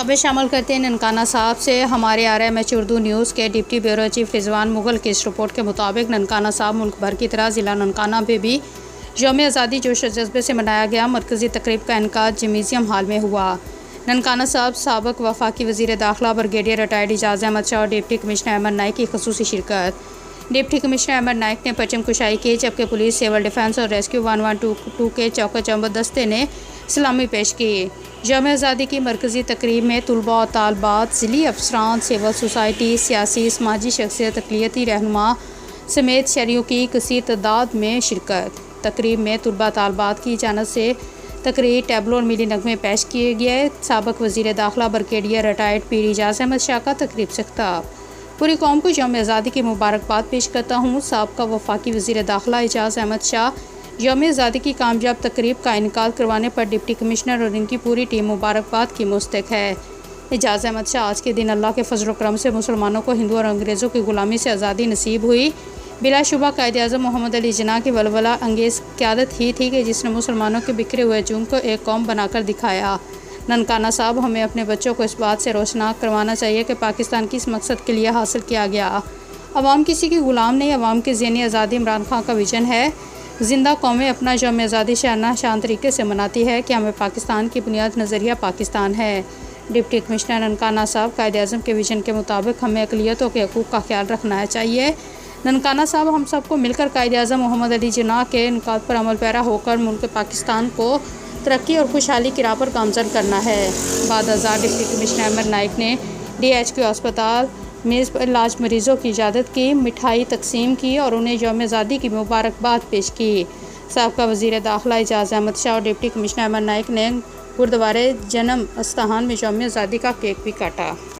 खबर शामिल करते हैं ननकाना साहब से। हमारे RMH उर्दू न्यूज़ के deputy bureau chief Rizwan Mughal की इस रिपोर्ट के मुताबिक ननकाना साहब मुल्क भर की तरह ज़िला ननकाना में भी यौम आज़ादी जोश और जज्बे से मनाया गया। मरकज़ी तकरीब का इनकाद जिम्नेज़ियम हाल में हुआ। ननकाना साहब साबिक़ वफाकी वज़ीर दाखिला ब्रिगेडियर रिटायर्ड एजाज़ अहमद शाह और डिप्टी कमिश्नर अहमद नाइक की ख़ुसूसी शिरकत। डिप्टी कमिश्नर अहमद नाइक ने परचम कुशाई की, जबकि पुलिस, सिविल डिफेंस और रेस्क्यू 112 के चौका चौबंद दस्ते ने सलामी पेश की। यौम आज़ादी की मरकज़ी तकरीब में तलबा और तालबात, ज़िली अफसरान, सिविल सोसाइटी, सियासी समाजी शख्सियत, अक़लियती रहनुमा समेत शहरियों की कसीर तादाद में शिरकत। तकरीब में तलबा तालबात की जानिब से तकरीर, टैबलो और मिली नगमे पेश किए गए। साबिक़ वज़ीर दाखिला ब्रिगेडियर रिटायर्ड पीर एजाज़ अहमद शाह का तकरीब से खिताब। पूरी कौम को यौम आज़ादी की मुबारकबाद पेश करता हूँ। साबिक़ वफाकी वज़ीर दाखिला एजाज़ अहमद शाह यौम आज़ादी की कामयाब तकरीब का इनकाद करवाने पर डिप्टी कमिश्नर और इनकी पूरी टीम मुबारकबाद की मुस्तक है। एजाज़ अहमद शाह आज के दिन अल्लाह के फजल करम से मुसलमानों को हिंदू और अंग्रेज़ों की ग़ुलामी से आज़ादी नसीब हुई। बिलाशुबा कायद-ए-आज़म मोहम्मद अली जिन्ना की वलवला अंगेज़ क़यादत ही थी कि जिसने मुसलमानों के बिखरे हुए जुम्म को एक कौम बनाकर दिखाया। ननकाना साहब, हमें अपने बच्चों को इस बात से रोशनाक करवाना चाहिए कि पाकिस्तान किस मकसद के लिए हासिल किया गया। अवाम किसी की ग़ुलाम नहीं, अवाम की ज़हनी आज़ादी इमरान खान का विजन है। ज़िंदा कौमें अपना यौम आज़ादी शान तरीके से मनाती है कि हमें पाकिस्तान की बुनियाद नज़रिया पाकिस्तान है। डिप्टी कमिश्नर ननकाना साहब, कायद-ए-आज़म के विजन के मुताबिक हमें अक़लियतों के हकूक़ का ख्याल रखना चाहिए। ननकाना साहब, हम सबको मिलकर कायद-ए-आज़म मोहम्मद अली जिन्ना के इनकाद पर अमल पैरा होकर मुल्क पाकिस्तान को तरक्की और खुशहाली की राह पर गामज़न करना है। बाद अज़ां डिप्टी कमिश्नर अहमद नाइक ने DHQ अस्पताल मेज़ पर इलाज मरीज़ों की इजाज़त की, मिठाई तकसीम की और उन्हें यौम आज़ादी की मुबारकबाद पेश की। साबिक़ वज़ीर दाखिला एजाज़ अहमद शाह और डिप्टी कमिश्नर अहमद नाइक ने गुरुद्वारे जन्म अस्थान में यौम आज़ादी का केक भी काटा।